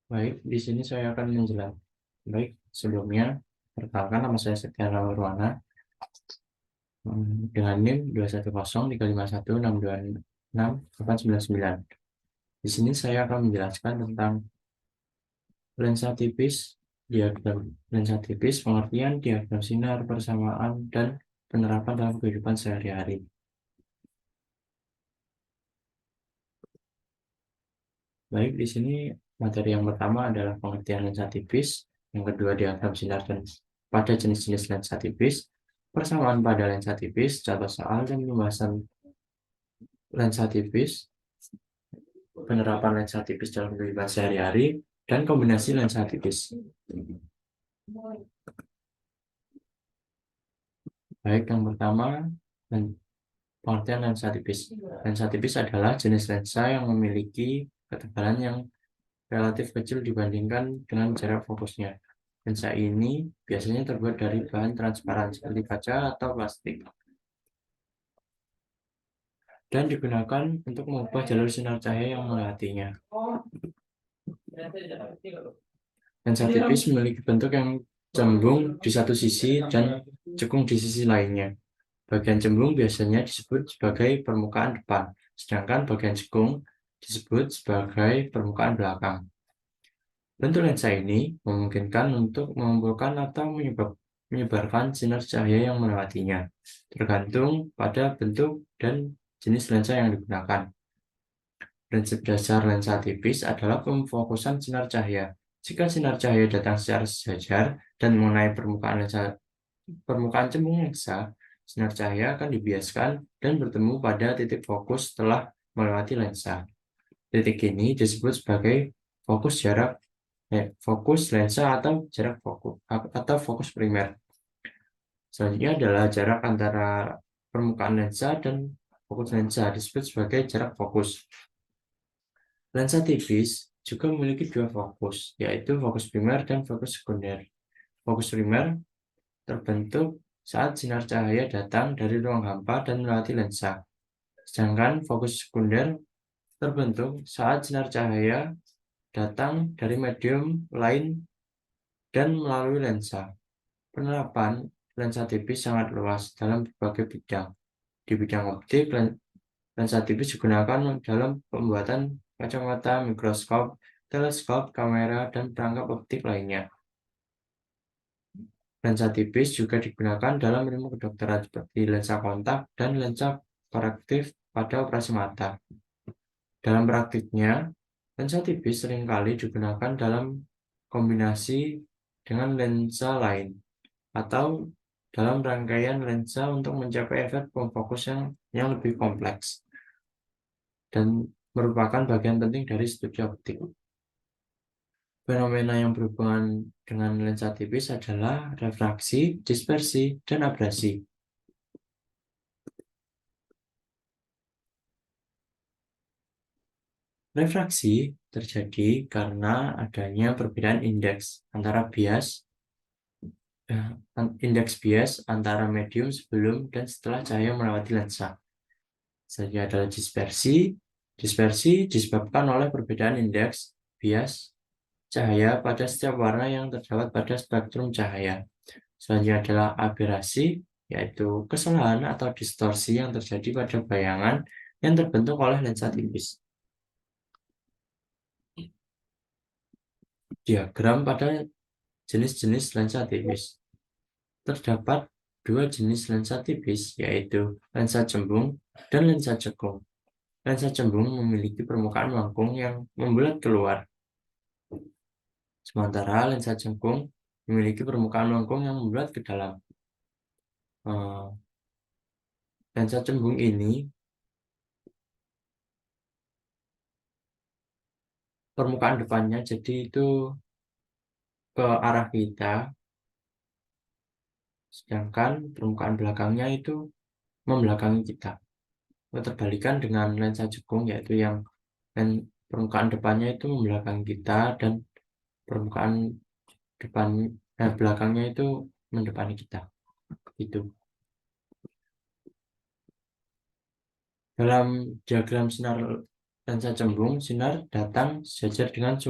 Baik, di sini saya akan menjelaskan. Baik, sebelumnya, perkenalkan nama saya Setia Ruwana dengan NIM 2103516264899. Di sini saya akan menjelaskan tentang lensa tipis, diagram lensa tipis, pengertian diagram sinar, persamaan, dan penerapan dalam kehidupan sehari-hari. Baik, di sini materi yang pertama adalah pengertian lensa tipis, yang kedua diagram sinar dan pada jenis-jenis lensa tipis, persamaan pada lensa tipis, contoh soal dan pembahasan lensa tipis, penerapan lensa tipis dalam kehidupan sehari-hari, dan kombinasi lensa tipis. Baik, yang pertama, pengertian lensa tipis. Lensa tipis adalah jenis lensa yang memiliki ketebalan yang relatif kecil dibandingkan dengan jarak fokusnya. Lensa ini biasanya terbuat dari bahan transparan seperti kaca atau plastik dan digunakan untuk mengubah jalur sinar cahaya yang melewatinya. Lensa tipis memiliki bentuk yang cembung di satu sisi dan cekung di sisi lainnya. Bagian cembung biasanya disebut sebagai permukaan depan, sedangkan bagian cekung disebut sebagai permukaan belakang. Bentuk lensa ini memungkinkan untuk mengumpulkan atau menyebarkan sinar cahaya yang melewatinya, tergantung pada bentuk dan jenis lensa yang digunakan. Prinsip dasar lensa tipis adalah pemfokusan sinar cahaya. Jika sinar cahaya datang secara sejajar dan mengenai permukaan cembung lensa, sinar cahaya akan dibiaskan dan bertemu pada titik fokus setelah melewati lensa. Titik ini disebut sebagai fokus jarak fokus lensa atau jarak fokus atau fokus primer. Selanjutnya adalah jarak antara permukaan lensa dan fokus lensa disebut sebagai jarak fokus. Lensa tipis juga memiliki dua fokus, yaitu fokus primer dan fokus sekunder. Fokus primer terbentuk saat sinar cahaya datang dari ruang hampa dan melewati lensa. Sedangkan fokus sekunder terbentuk saat sinar cahaya datang dari medium lain dan melalui lensa. Penerapan lensa tipis sangat luas dalam berbagai bidang. Di bidang optik, lensa tipis digunakan dalam pembuatan kacamata, mikroskop, teleskop, kamera, dan perangkat optik lainnya. Lensa tipis juga digunakan dalam ilmu kedokteran seperti lensa kontak dan lensa korektif pada operasi mata. Dalam praktiknya, lensa tipis seringkali digunakan dalam kombinasi dengan lensa lain atau dalam rangkaian lensa untuk mencapai efek pemfokus yang lebih kompleks dan merupakan bagian penting dari studi optik. Fenomena yang berhubungan dengan lensa tipis adalah refraksi, dispersi, dan abrasi. Refraksi terjadi karena adanya perbedaan indeks bias antara medium sebelum dan setelah cahaya melewati lensa. Selanjutnya adalah dispersi. Dispersi disebabkan oleh perbedaan indeks bias cahaya pada setiap warna yang terdapat pada spektrum cahaya. Selanjutnya adalah aberasi, yaitu kesalahan atau distorsi yang terjadi pada bayangan yang terbentuk oleh lensa tipis. Diagram pada jenis-jenis lensa tipis. Terdapat dua jenis lensa tipis, yaitu lensa cembung dan lensa cekung. Lensa cembung memiliki permukaan melengkung yang membulat keluar, sementara lensa cekung memiliki permukaan melengkung yang membulat ke dalam. Lensa cembung ini permukaan depannya jadi itu ke arah kita, sedangkan permukaan belakangnya itu membelakangi kita. Terbalikan dengan lensa cekung, yaitu yang permukaan depannya itu membelakangi kita dan permukaan belakangnya itu mendepani kita. Itu. Dalam diagram sinar lensa cembung, sinar datang sejajar dengan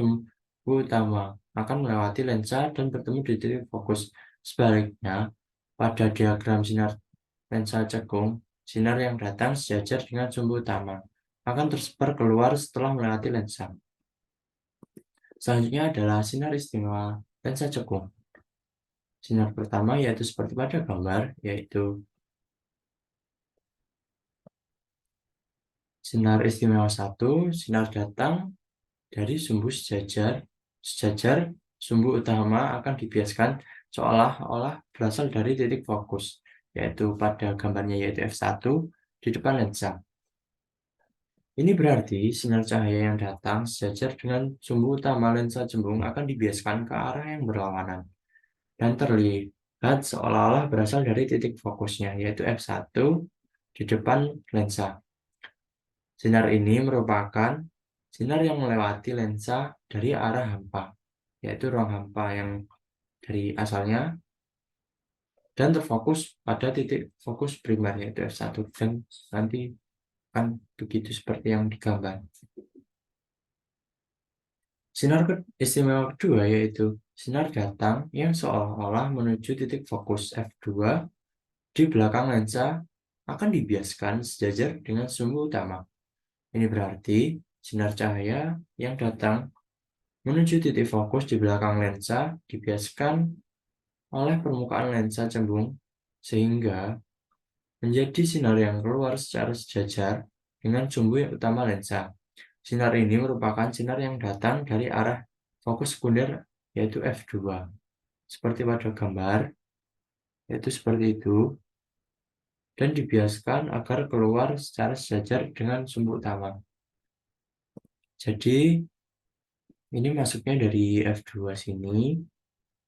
utama akan melewati lensa dan bertemu di titik fokus. Sebaliknya, pada diagram sinar lensa cekung, sinar yang datang sejajar dengan sumbu utama akan tersebar keluar setelah melewati lensa. Selanjutnya adalah sinar istimewa lensa cekung. Sinar pertama yaitu seperti pada gambar, yaitu sinar istimewa 1, sinar datang dari sumbu sejajar sumbu utama akan dibiaskan seolah-olah berasal dari titik fokus, yaitu pada gambarnya yaitu F1 di depan lensa. Ini berarti sinar cahaya yang datang sejajar dengan sumbu utama lensa cembung akan dibiaskan ke arah yang berlawanan dan terlihat seolah-olah berasal dari titik fokusnya, yaitu F1 di depan lensa. Sinar ini merupakan sinar yang melewati lensa dari arah hampa, yaitu ruang hampa yang dari asalnya, dan terfokus pada titik fokus primer, yaitu F1. Dan nanti kan begitu seperti yang digambar. Sinar istimewa kedua yaitu sinar datang yang seolah-olah menuju titik fokus F2 di belakang lensa akan dibiaskan sejajar dengan sumbu utama. Ini berarti sinar cahaya yang datang menuju titik fokus di belakang lensa dibiaskan oleh permukaan lensa cembung sehingga menjadi sinar yang keluar secara sejajar dengan sumbu utama lensa. Sinar ini merupakan sinar yang datang dari arah fokus sekunder yaitu F2. Seperti pada gambar, yaitu seperti itu, dan dibiaskan agar keluar secara sejajar dengan sumbu utama. Jadi, ini masuknya dari F2 sini,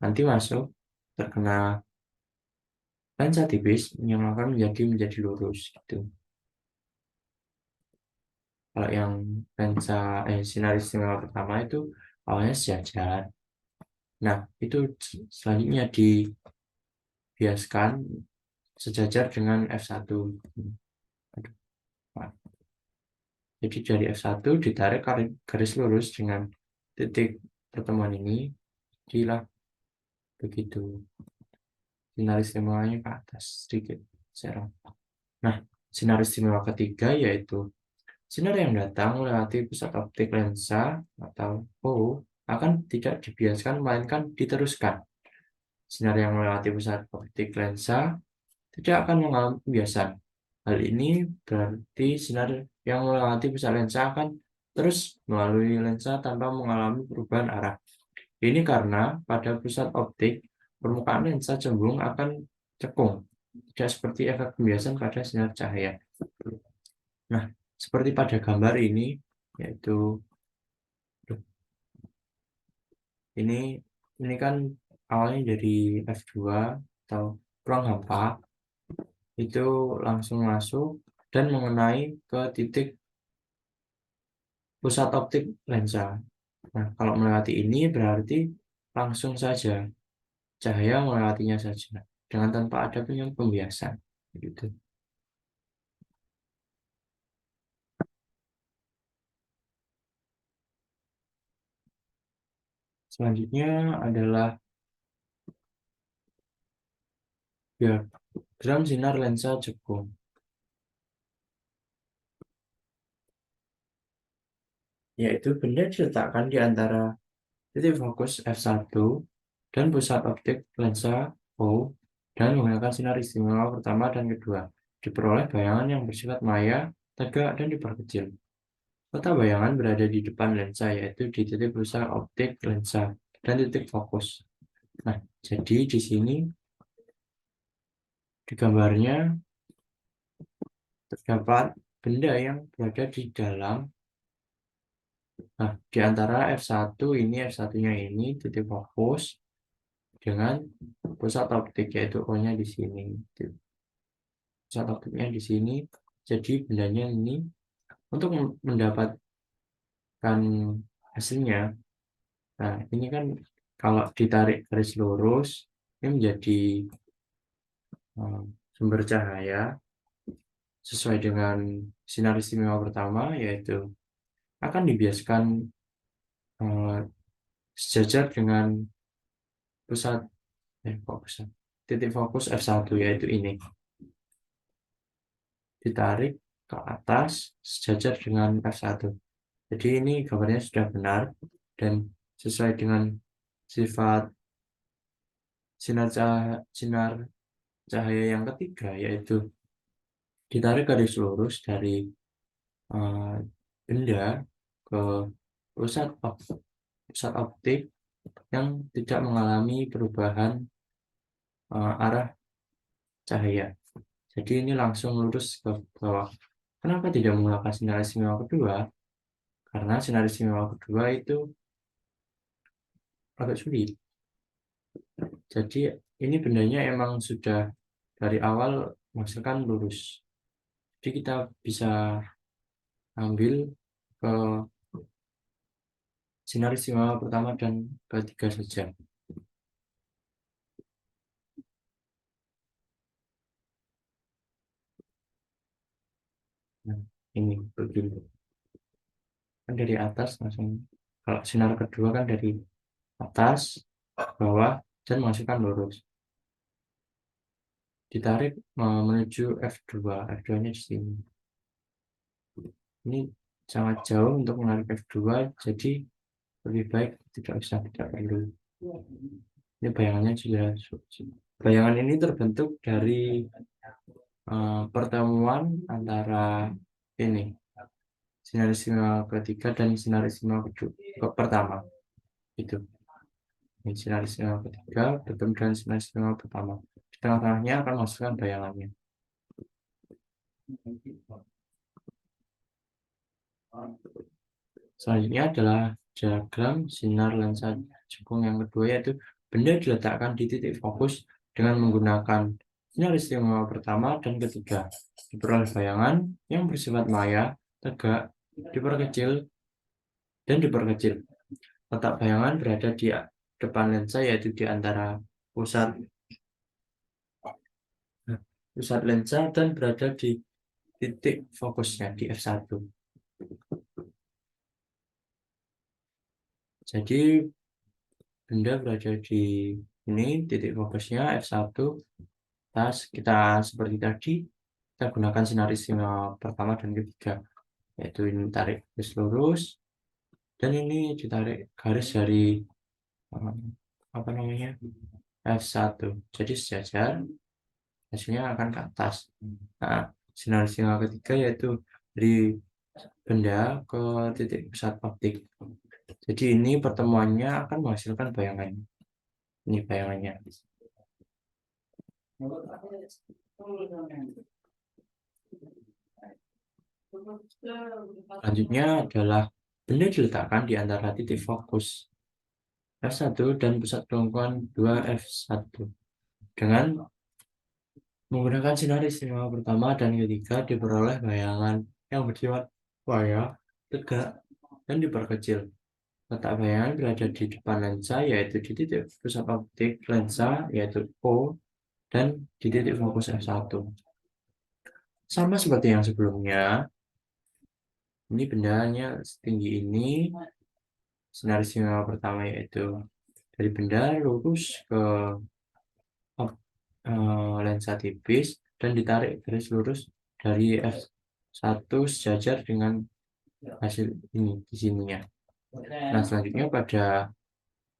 nanti masuk terkena lensa tipis yang akan menjadi lurus gitu. Kalau yang sinar istimewa pertama itu awalnya sejajar. Nah, itu selanjutnya dibiaskan sejajar dengan F1. Jadi dari F1 ditarik garis lurus dengan titik pertemuan ini, jadilah begitu. Sinar istimewanya ke atas sedikit. Serong. Nah, sinar istimewa ketiga yaitu sinar yang datang melewati pusat optik lensa atau O akan tidak dibiaskan melainkan diteruskan. Sinar yang melewati pusat optik lensa tidak akan mengalami pembiasan. Hal ini berarti sinar yang melewati pusat lensa akan terus melalui lensa tanpa mengalami perubahan arah. Ini karena pada pusat optik, permukaan lensa cembung akan cekung, tidak seperti efek pembiasan pada sinar cahaya. Nah, seperti pada gambar ini, yaitu ini kan awalnya dari F2 atau ruang hampa, itu langsung masuk dan mengenai ke titik pusat optik lensa. Nah, kalau melewati ini berarti langsung saja cahaya melewatinya saja dengan tanpa ada pembiasan. Gitu. Selanjutnya adalah diagram sinar lensa cekung, yaitu benda diletakkan di antara titik fokus F1 dan pusat optik lensa O dan menggunakan sinar istimewa pertama dan kedua. Diperoleh bayangan yang bersifat maya, tegak, dan diperkecil. Letak bayangan berada di depan lensa, yaitu di titik pusat optik lensa dan titik fokus. Nah, jadi di sini di gambarnya terdapat benda yang berada di dalam. Nah, di antara F1-nya ini titik fokus dengan pusat optik, yaitu O-nya di sini. Pusat optiknya di sini. Jadi bendanya ini untuk mendapatkan hasilnya. Nah, ini kan kalau ditarik garis lurus, ini menjadi sumber cahaya sesuai dengan sinar istimewa pertama, yaitu akan dibiaskan sejajar dengan pusat titik fokus F1, yaitu ini. Ditarik ke atas sejajar dengan F1. Jadi ini gambarnya sudah benar dan sesuai dengan sifat sinar cahaya yang ketiga, yaitu ditarik garis lurus dari benda ke pusat optik yang tidak mengalami perubahan arah cahaya. Jadi ini langsung lurus ke bawah. Kenapa tidak menggunakan sinar istimewa kedua? Karena sinar istimewa kedua itu agak sulit. Jadi ini bendanya emang sudah dari awal menghasilkan lurus. Jadi kita bisa ambil ke sinar istimewa pertama dan ketiga saja. Nah, ini begini. Kan dari atas langsung. Kalau sinar kedua kan dari atas, bawah, dan masukkan lurus. Ditarik menuju F2. F2-nya di sini. Ini sangat jauh untuk menarik F2, jadi lebih baik tidak perlu. Ini bayangannya juga. Bayangan ini terbentuk dari pertemuan antara ini sinar istimewa ketiga dan sinar istimewa pertama. Itu ini sinar istimewa ketiga bertemu dengan sinar istimewa pertama. Di tengah-tengahnya akan masukkan bayangannya. Selanjutnya adalah diagram sinar lensa jepung yang kedua, yaitu benda diletakkan di titik fokus dengan menggunakan sinar istimewa pertama dan ketiga. Diperoleh bayangan yang bersifat maya, tegak, diperkecil, dan diperkecil. Letak bayangan berada di depan lensa, yaitu di antara pusat lensa dan berada di titik fokusnya di F1. Jadi benda berada di ini titik fokusnya F1. Kita seperti tadi kita gunakan sinar istimewa pertama dan ketiga, yaitu ini tarik garis lurus dan ini ditarik garis dari apa namanya F1, jadi sejajar, hasilnya akan ke atas. Nah, sinar istimewa ketiga yaitu dari benda ke titik pusat optik. Jadi ini pertemuannya akan menghasilkan bayangan. Ini bayangannya. Selanjutnya adalah benda diletakkan di antara titik fokus F1 dan pusat kelengkuan 2 F1 dengan menggunakan sinar istimewa pertama dan ketiga. Diperoleh bayangan yang bersifat maya, tegak, dan diperkecil. Letak bayangan berada di depan lensa, yaitu di titik pusat optik lensa, yaitu O, dan di titik fokus F1. Sama seperti yang sebelumnya, ini bendanya setinggi ini. Sinar istimewa pertama yaitu dari benda lurus ke lensa tipis dan ditarik garis lurus dari F1 sejajar dengan hasil ini di sininya. Nah, selanjutnya pada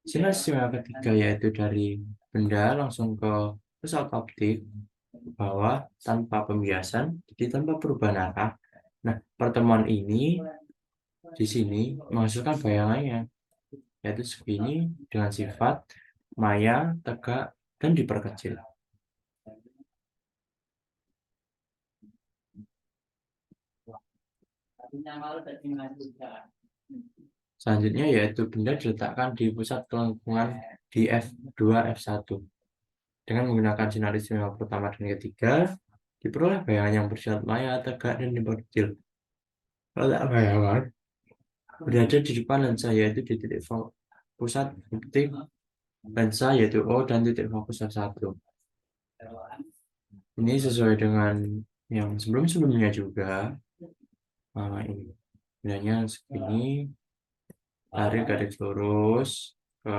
sinar istimewa ketiga, yaitu dari benda langsung ke pusat optik bawah tanpa pembiasan, jadi tanpa perubahan arah. Nah, pertemuan ini di sini menghasilkan bayangannya, yaitu segini dengan sifat maya, tegak, dan diperkecil. Selanjutnya yaitu benda diletakkan di pusat kelengkungan di F2 F1 dengan menggunakan sinar istimewa pertama dan ketiga. Diperoleh bayangan yang bersifat maya, tegak, dan diperkecil. Letak bayangan berada di depan lensa, yaitu di titik pusat optik lensa, yaitu O, dan titik fokus F1. Ini sesuai dengan yang sebelum-sebelumnya juga. Ini bendanya segini, tarik garis lurus, ke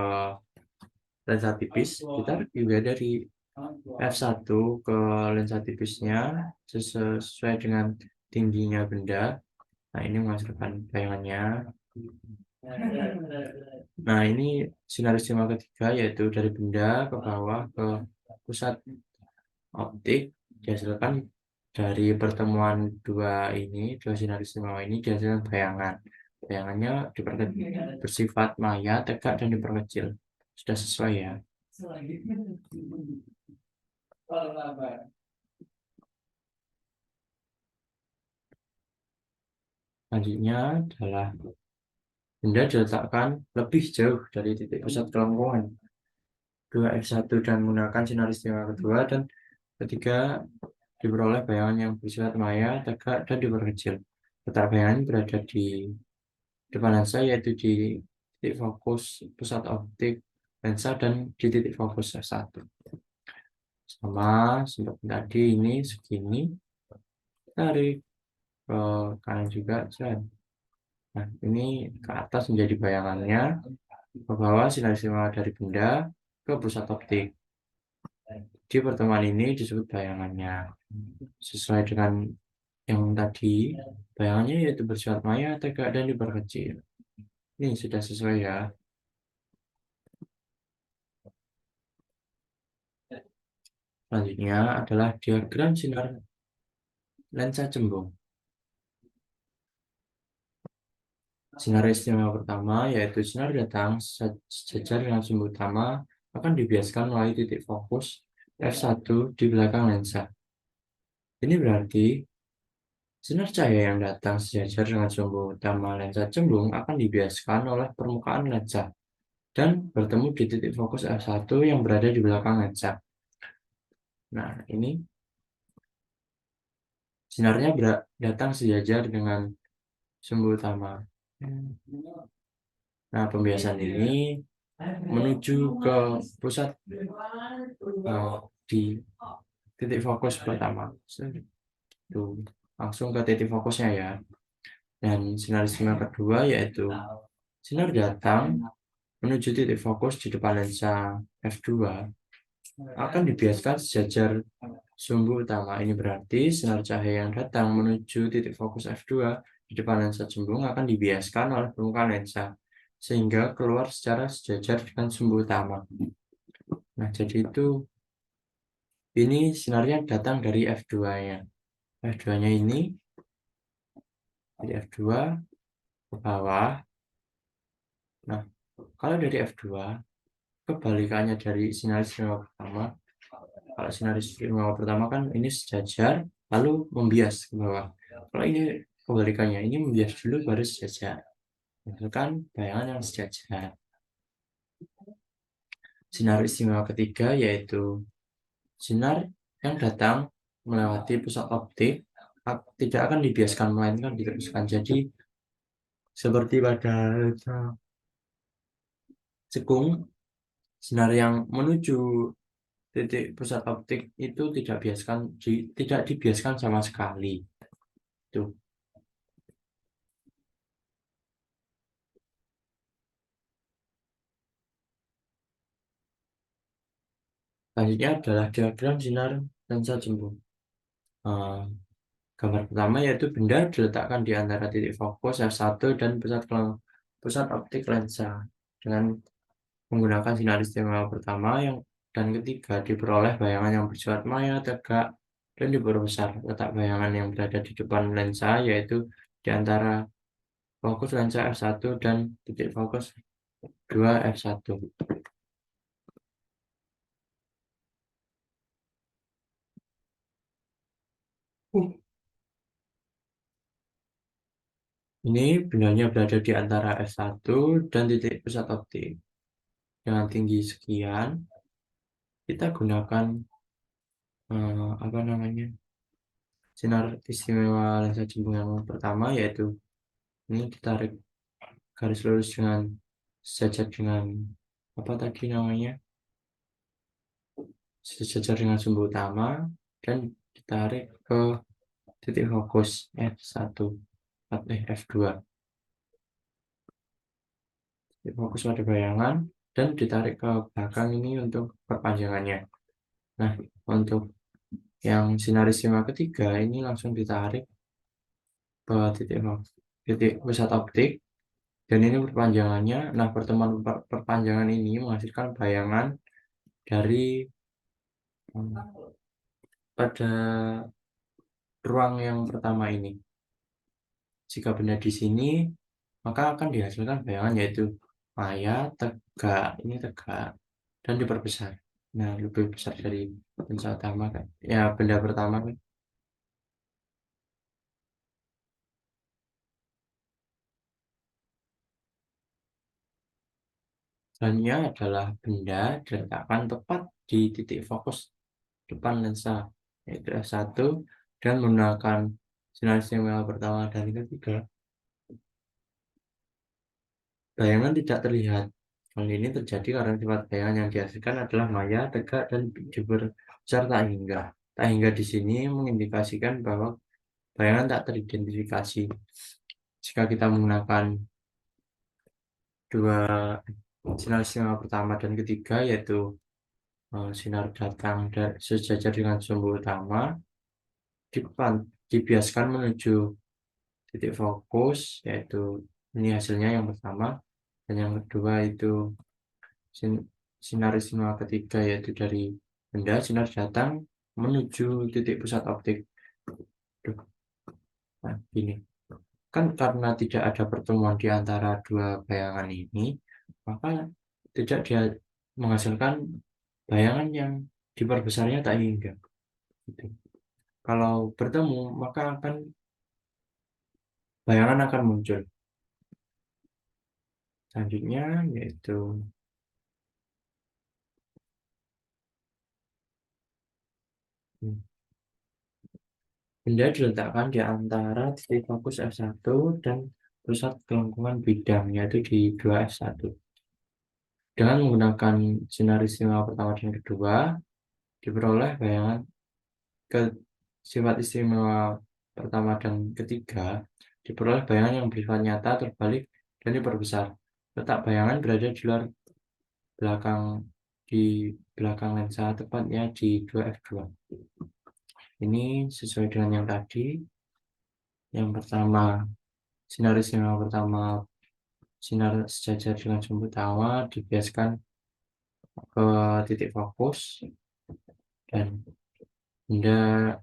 lensa tipis, kita juga dari f1 ke lensa tipisnya sesuai dengan tingginya benda. Nah, ini menghasilkan bayangannya. Nah, ini sinar istimewa ketiga, yaitu dari benda ke bawah ke pusat optik, dihasilkan dari pertemuan dua sinar istimewa ini dihasilkan bayangan. Bayangannya bersifat maya, tegak, dan diperkecil. Sudah sesuai ya. Selanjutnya adalah benda diletakkan lebih jauh dari titik pusat kelengkungan 2F1 dan menggunakan sinar istimewa kedua dan ketiga diperoleh bayangan yang bersifat maya, tegak, dan diperkecil. Letak bayangan berada di depan lensa, yaitu di titik fokus pusat optik lensa dan di titik fokus F1. Sama seperti tadi, ini segini, tarik ke kanan juga, nah ini ke atas menjadi bayangannya, ke bawah sinar istimewa dari benda ke pusat optik. Di pertemuan ini disebut bayangannya. Sesuai dengan yang tadi, bayangannya yaitu bersifat maya, tegak, dan diperkecil. Ini sudah sesuai ya. Selanjutnya adalah diagram sinar lensa cembung. Sinar istimewa pertama yaitu sinar datang sejajar dengan sumber utama akan dibiaskan melalui titik fokus f1 di belakang lensa. Ini berarti sinar cahaya yang datang sejajar dengan sumber utama lensa cembung akan dibiaskan oleh permukaan lensa dan bertemu di titik fokus f1 yang berada di belakang lensa. Nah, ini sinarnya datang sejajar dengan sumber utama. Nah, pembiasan ini menuju ke pusat di titik fokus pertama. Tuh, langsung ke titik fokusnya ya. Dan sinar istimewa kedua yaitu sinar datang menuju titik fokus di depan lensa f2 akan dibiaskan sejajar sumbu utama. Ini berarti sinar cahaya yang datang menuju titik fokus f2 di depan lensa cembung akan dibiaskan oleh permukaan lensa sehingga keluar secara sejajar dengan sumbu utama. Nah, jadi itu ini sinarnya datang dari f2-nya. F2-nya ini dari f2 ke bawah. Nah, kalau dari f2 kebalikannya dari sinar istimewa pertama. Kalau sinar istimewa pertama kan ini sejajar lalu membias ke bawah. Kalau ini kebalikannya, ini membias dulu baru sejajar. Itu kan bayangan yang sejajar. Sinar istimewa ketiga yaitu sinar yang datang melewati pusat optik tidak akan dibiaskan melainkan diteruskan. Jadi seperti pada cekung, sinar yang menuju titik pusat optik itu tidak dibiaskan sama sekali. Tuh. Selanjutnya adalah diagram sinar lensa cembung. Gambar pertama yaitu benda diletakkan di antara titik fokus f1 dan pusat optik lensa dengan menggunakan sinar istimewa pertama dan ketiga diperoleh bayangan yang bersifat maya, tegak, dan diperbesar. Letak bayangan yang berada di depan lensa yaitu di antara fokus lensa f1 dan titik fokus 2 f1. Ini bendanya berada di antara f1 dan titik pusat optik. Dengan tinggi sekian, kita gunakan apa namanya sinar istimewa lensa cembung yang pertama, yaitu ini ditarik garis lurus dengan sejajar dengan apa tadi namanya sejajar dengan sumbu utama dan ditarik ke titik fokus f1 F2. Titik fokus pada bayangan dan ditarik ke belakang ini untuk perpanjangannya. Nah, untuk yang sinarisima ketiga ini langsung ditarik ke titik pusat optik, dan ini perpanjangannya. Nah, pertemuan perpanjangan ini menghasilkan bayangan dari pada ruang yang pertama ini. Jika benda di sini, maka akan dihasilkan bayangan yaitu maya, tegak, ini tegak, dan diperbesar. Nah, lebih besar dari benda utama kan? Ya, benda pertama kan? Selanjutnya adalah benda diletakkan tepat di titik fokus depan lensa, yaitu f1, dan menggunakan sinar sinyal pertama dan ketiga. Bayangan tidak terlihat. Hal ini terjadi karena sifat bayangan yang dihasilkan adalah maya, tegak, dan diperbesar tak hingga. Tak hingga di sini mengindikasikan bahwa bayangan tak teridentifikasi. Jika kita menggunakan dua sinar sinyal pertama dan ketiga, yaitu sinar datang sejajar dengan sumbu utama, dibiaskan menuju titik fokus, yaitu ini hasilnya yang pertama, dan yang kedua itu sinarisme ketiga, yaitu dari benda sinar datang menuju titik pusat optik. Duh, nah, gini. Kan karena tidak ada pertemuan di antara dua bayangan ini, maka tidak dia menghasilkan bayangan yang diperbesarnya tak hingga. Gitu. Kalau bertemu, maka bayangan akan muncul. Selanjutnya yaitu benda diletakkan di antara titik fokus F1 dan pusat kelengkungan bidang, yaitu di 2F1. Dengan menggunakan sinarisme pertama dan kedua, diperoleh bayangan ke sifat istimewa pertama dan ketiga, diperoleh bayangan yang bersifat nyata, terbalik, dan diperbesar. Letak bayangan berada di luar belakang di belakang lensa, tepatnya di 2F2. Ini sesuai dengan yang tadi. Yang pertama, sinarisme pertama, sinar sejajar dengan sumbu utama dibiaskan ke titik fokus, dan benda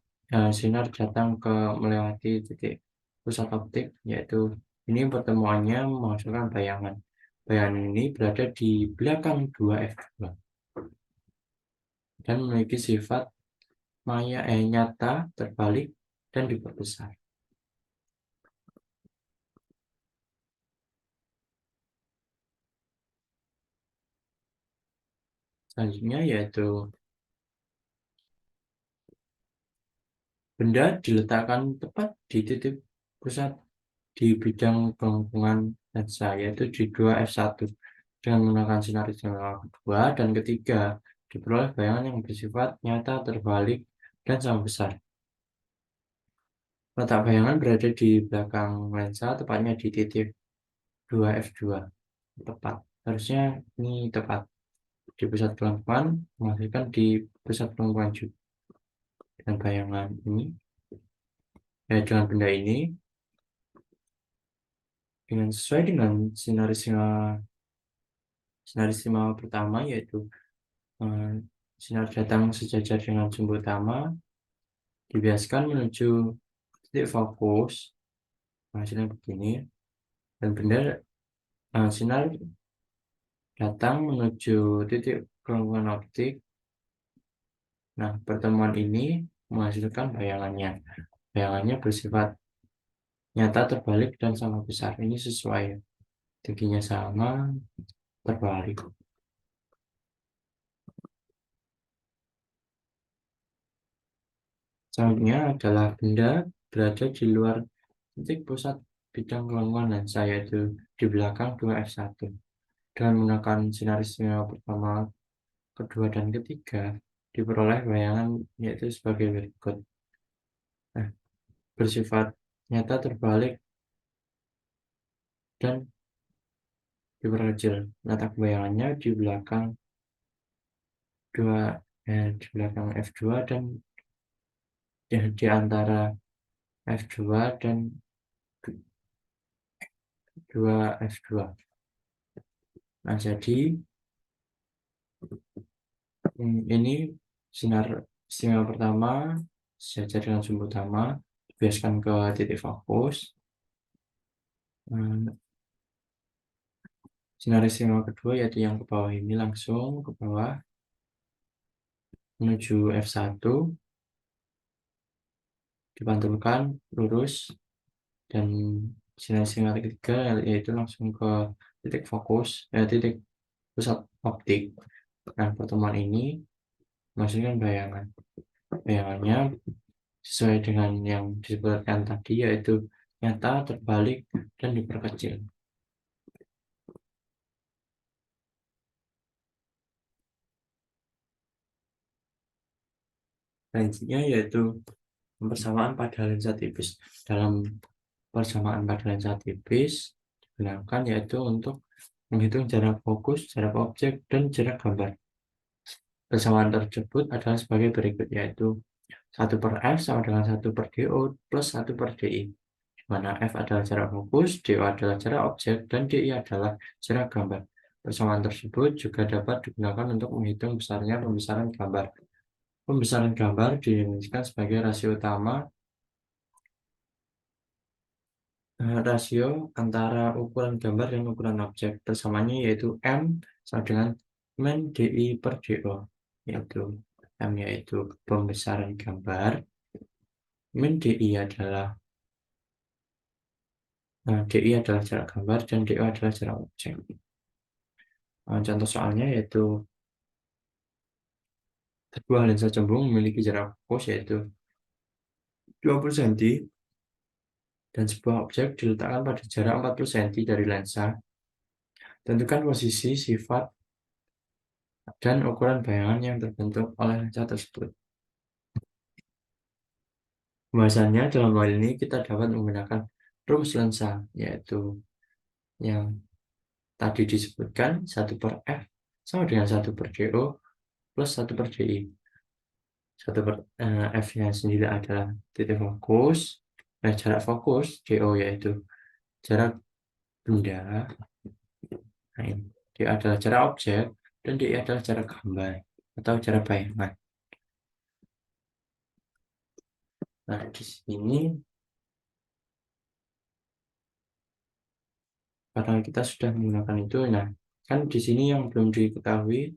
sinar datang ke melewati titik pusat optik, yaitu ini pertemuannya menghasilkan bayangan. Bayangan ini berada di belakang 2F2 dan memiliki sifat nyata, terbalik, dan diperbesar. Selanjutnya yaitu benda diletakkan tepat di titik pusat di bidang kelengkungan lensa, yaitu di 2F1. Dengan menggunakan sinar istimewa kedua dan ketiga, diperoleh bayangan yang bersifat nyata, terbalik, dan sama besar. Letak bayangan berada di belakang lensa, tepatnya di titik 2F2. Tepat. Harusnya ini tepat. Di pusat kelengkungan, menghasilkan di pusat kelengkungan juga. Dan bayangan ini, dengan benda ini, dengan sesuai dengan sinarisme pertama, yaitu eh, sinar datang sejajar dengan sumber utama, dibiaskan menuju titik fokus, hasilnya begini, dan benda sinar datang menuju titik kelengkungan optik. Nah, pertemuan ini menghasilkan bayangannya. Bayangannya bersifat nyata, terbalik, dan sama besar. Ini sesuai, tingginya sama, terbalik. Selanjutnya adalah benda berada di luar titik pusat bidang kelengkungan lensa, yaitu di belakang 2F1. Dengan menggunakan sinarisme pertama, kedua, dan ketiga, diperoleh bayangan yaitu sebagai berikut. Nah, bersifat nyata, terbalik, dan diperkecil. Letak bayangannya di belakang di belakang F2 dan di antara F2 dan 2F2. Nah, jadi ini sinyal pertama sejajar dengan sumber utama, dibiaskan ke titik fokus. Sinyal kedua yaitu yang ke bawah ini langsung ke bawah menuju F1, dipantulkan lurus, dan sinyal ketiga yaitu langsung ke titik fokus, titik pusat optik. Nah, pertemuan ini menghasilkan bayangannya sesuai dengan yang disebutkan tadi, yaitu nyata, terbalik, dan diperkecil. Prinsipnya yaitu persamaan pada lensa tipis. Dalam persamaan pada lensa tipis digunakan yaitu untuk menghitung jarak fokus, jarak objek, dan jarak gambar. Persamaan tersebut adalah sebagai berikut, yaitu 1/f sama dengan 1/do plus 1/di, di mana f adalah jarak fokus, do adalah jarak objek, dan di adalah jarak gambar. Persamaan tersebut juga dapat digunakan untuk menghitung besarnya pembesaran gambar. Pembesaran gambar didefinisikan sebagai rasio utama rasio antara ukuran gambar dan ukuran objek. Persamaannya yaitu M sama dengan min DI per DO, yaitu M yaitu pembesaran gambar, min DI adalah DI adalah jarak gambar, dan DO adalah jarak objek. Contoh soalnya yaitu sebuah lensa cembung memiliki jarak fokus yaitu 20 cm dan sebuah objek diletakkan pada jarak 40 cm dari lensa. Tentukan posisi, sifat, dan ukuran bayangan yang terbentuk oleh lensa tersebut. Pembahasannya dalam hal ini kita dapat menggunakan rumus lensa, yaitu yang tadi disebutkan 1/f sama dengan 1/do plus 1/di. F-nya sendiri adalah titik fokus, jarak fokus, do yaitu jarak benda, D adalah jarak objek, dan D adalah jarak gambar atau jarak bayangan. Nah, di sini karena kita sudah menggunakan itu, nah kan di sini yang belum diketahui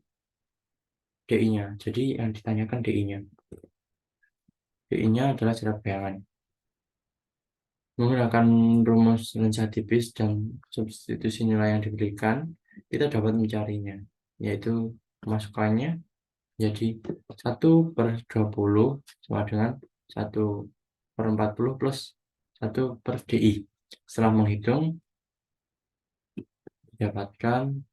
DI-nya. Jadi yang ditanyakan DI-nya. DI-nya adalah jarak bayangan. Menggunakan rumus lensa tipis dan substitusi nilai yang diberikan, kita dapat mencarinya, yaitu masukannya jadi 1/20 sama dengan 1/40 plus 1/di. Setelah menghitung, didapatkan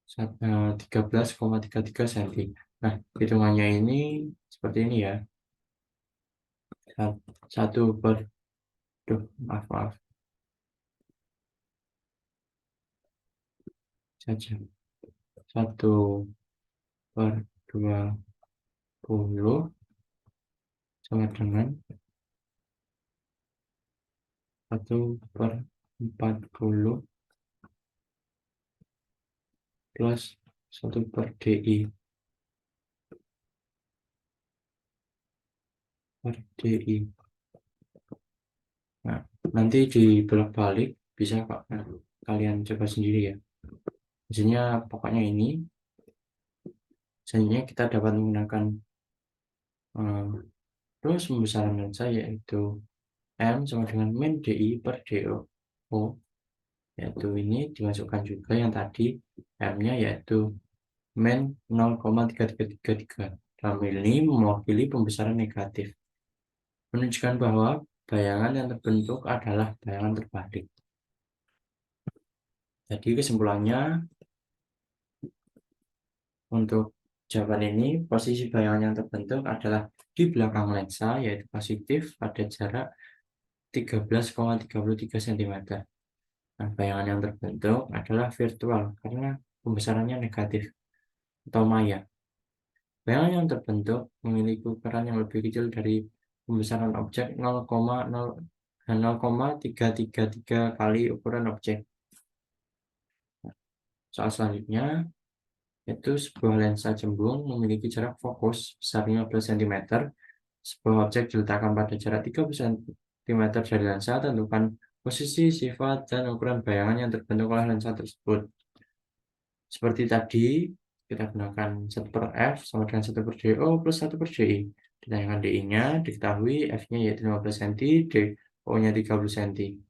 13,33 cm. Nah, hitungannya ini seperti ini ya. 1 per maaf saja, 1/20 sama dengan 1/40 plus 1/di per di. Nah, nanti dibolak-balik bisa kok. Nah, kalian coba sendiri ya. Hasilnya pokoknya ini. Selanjutnya kita dapat menggunakan terus pembesaran lensa, yaitu M sama dengan min DI per DO, yaitu ini dimasukkan juga yang tadi M-nya yaitu min 0,3333. Dalam ini mewakili pembesaran negatif, menunjukkan bahwa bayangan yang terbentuk adalah bayangan terbalik. Jadi kesimpulannya, untuk jawaban ini, posisi bayangan yang terbentuk adalah di belakang lensa, yaitu positif pada jarak 13,33 cm. Nah, bayangan yang terbentuk adalah virtual karena pembesarannya negatif atau maya. Bayangan yang terbentuk memiliki ukuran yang lebih kecil dari pembesaran objek 0,333 kali ukuran objek. Soal selanjutnya, yaitu sebuah lensa cembung memiliki jarak fokus besar 15 cm. Sebuah objek diletakkan pada jarak 30 cm dari lensa, tentukan posisi, sifat, dan ukuran bayangan yang terbentuk oleh lensa tersebut. Seperti tadi, kita gunakan 1 per F sama dengan 1 per DO plus 1 per DI. Ditanyakan DI-nya, diketahui F-nya yaitu 15 cm, DO-nya 30 cm.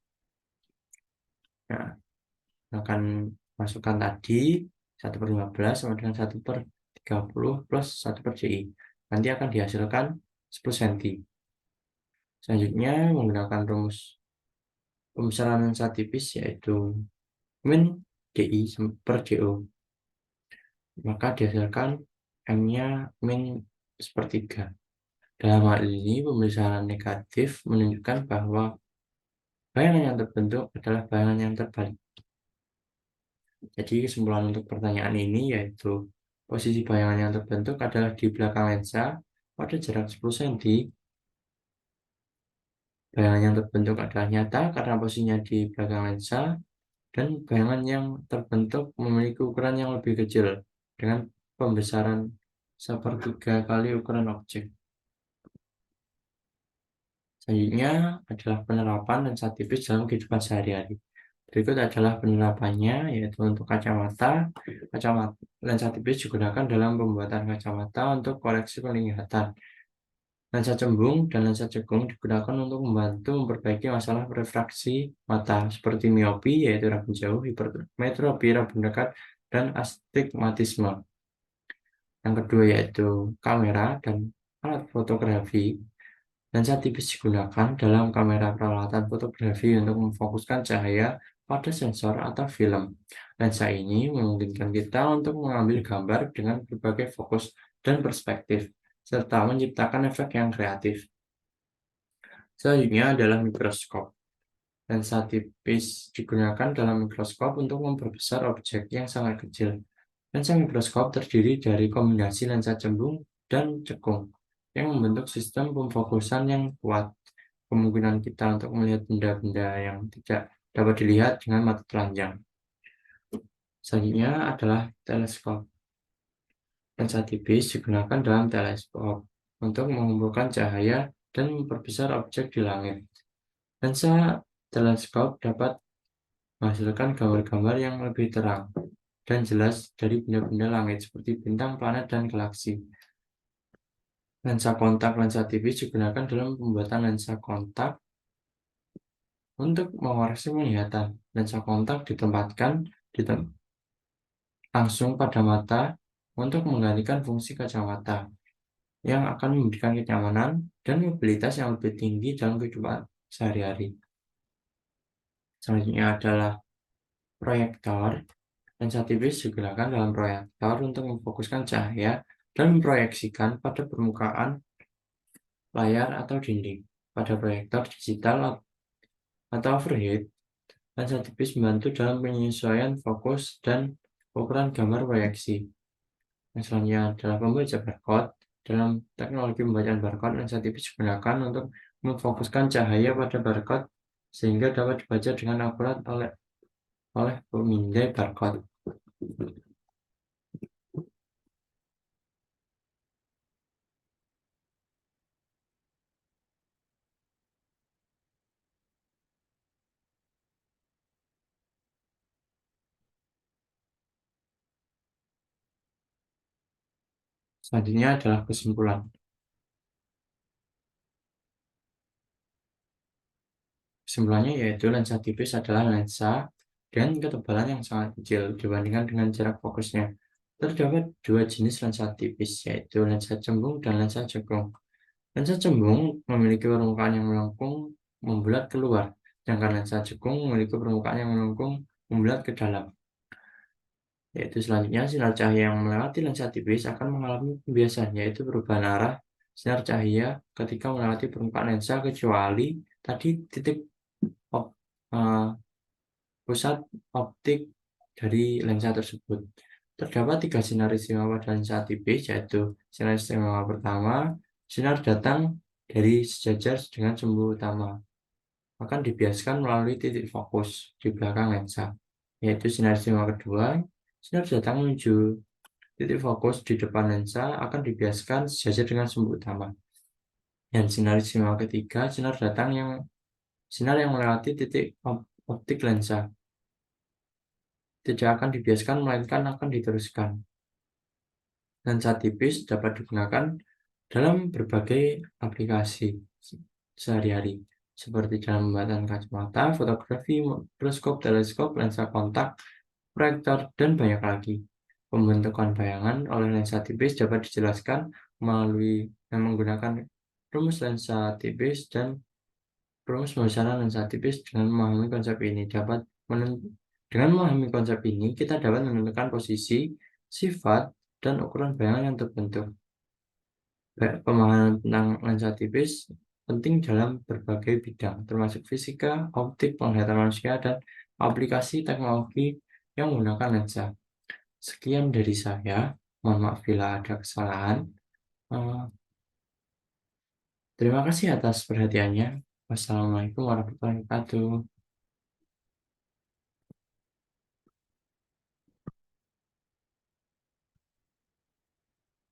Nah, akan masukkan tadi 1 per 15 sama dengan 1 per 30 plus 1 per DI. Nanti akan dihasilkan 10 cm. Selanjutnya, menggunakan rumus pembesaran lensa tipis yaitu min DI per DO. Maka dihasilkan M-nya min sepertiga. Dalam hal ini, pembesaran negatif menunjukkan bahwa bayangan yang terbentuk adalah bayangan yang terbalik. Jadi kesimpulan untuk pertanyaan ini yaitu posisi bayangan yang terbentuk adalah di belakang lensa pada jarak 10 cm. Bayangan yang terbentuk adalah nyata karena posisinya di belakang lensa, dan bayangan yang terbentuk memiliki ukuran yang lebih kecil dengan pembesaran sepertiga kali ukuran objek. Selanjutnya adalah penerapan lensa tipis dalam kehidupan sehari-hari. Berikut adalah penerapannya, yaitu untuk kacamata. Lensa tipis digunakan dalam pembuatan kacamata untuk koreksi penglihatan. Lensa cembung dan lensa cekung digunakan untuk membantu memperbaiki masalah refraksi mata, seperti miopi, yaitu rabun jauh, hipermetropi, rabun dekat, dan astigmatisme. Yang kedua yaitu kamera dan alat fotografi. Lensa tipis digunakan dalam kamera peralatan fotografi untuk memfokuskan cahaya pada sensor atau film. Lensa ini memungkinkan kita untuk mengambil gambar dengan berbagai fokus dan perspektif, serta menciptakan efek yang kreatif. Selanjutnya adalah mikroskop. Lensa tipis digunakan dalam mikroskop untuk memperbesar objek yang sangat kecil. Lensa mikroskop terdiri dari kombinasi lensa cembung dan cekung yang membentuk sistem pemfokusan yang kuat. Kemungkinan kita untuk melihat benda-benda yang tidak dapat dilihat dengan mata telanjang. Selanjutnya adalah teleskop. Lensa tipis digunakan dalam teleskop untuk mengumpulkan cahaya dan memperbesar objek di langit. Lensa teleskop dapat menghasilkan gambar-gambar yang lebih terang dan jelas dari benda-benda langit seperti bintang, planet, dan galaksi. Lensa kontak lensa tipis digunakan dalam pembuatan lensa kontak untuk mengoreksi penglihatan. Lensa kontak ditempatkan langsung pada mata untuk menggantikan fungsi kacamata yang akan memberikan kenyamanan dan mobilitas yang lebih tinggi dalam kehidupan sehari-hari. Selanjutnya adalah proyektor. Lensa tipis digunakan dalam proyektor untuk memfokuskan cahaya dan memproyeksikan pada permukaan layar atau dinding. Pada proyektor digital atau overhead, lensa tipis membantu dalam penyesuaian fokus dan ukuran gambar proyeksi. Yang selanjutnya adalah pembaca barcode. Dalam teknologi pembacaan barcode, lensa tipis digunakan untuk memfokuskan cahaya pada barcode sehingga dapat dibaca dengan akurat oleh pemindai barcode. Selanjutnya adalah kesimpulan. Kesimpulannya yaitu lensa tipis adalah lensa dengan ketebalan yang sangat kecil dibandingkan dengan jarak fokusnya. Terdapat dua jenis lensa tipis, yaitu lensa cembung dan lensa cekung. Lensa cembung memiliki permukaan yang melengkung membulat keluar, sedangkan lensa cekung memiliki permukaan yang melengkung membulat ke dalam. Yaitu selanjutnya, sinar cahaya yang melewati lensa tipis akan mengalami pembiasan, yaitu perubahan arah sinar cahaya ketika melewati permukaan lensa, kecuali tadi titik pusat optik dari lensa tersebut. Terdapat 3 sinar istimewa pada lensa tipis, yaitu sinar istimewa pertama, sinar datang dari sejajar dengan sumbu utama, akan dibiaskan melalui titik fokus di belakang lensa, yaitu sinar istimewa kedua, sinar datang menuju titik fokus di depan lensa akan dibiaskan sejajar dengan sumbu utama. Dan sinar istimewa ketiga, sinar yang melewati titik optik lensa tidak akan dibiaskan melainkan akan diteruskan. Lensa tipis dapat digunakan dalam berbagai aplikasi sehari-hari, seperti dalam pembuatan kacamata, fotografi, mikroskop, teleskop, lensa kontak, proyektor, dan banyak lagi. Pembentukan bayangan oleh lensa tipis dapat dijelaskan melalui menggunakan rumus lensa tipis dan rumus pembesaran lensa tipis. Dengan memahami konsep ini, kita dapat menentukan posisi, sifat, dan ukuran bayangan yang terbentuk. Pemahaman tentang lensa tipis penting dalam berbagai bidang, termasuk fisika, optik, penglihatan manusia, dan aplikasi teknologi yang menggunakan lensa. Sekian dari saya. Mohon maaf bila ada kesalahan. Eh, Terima kasih atas perhatiannya. Wassalamualaikum warahmatullahi wabarakatuh.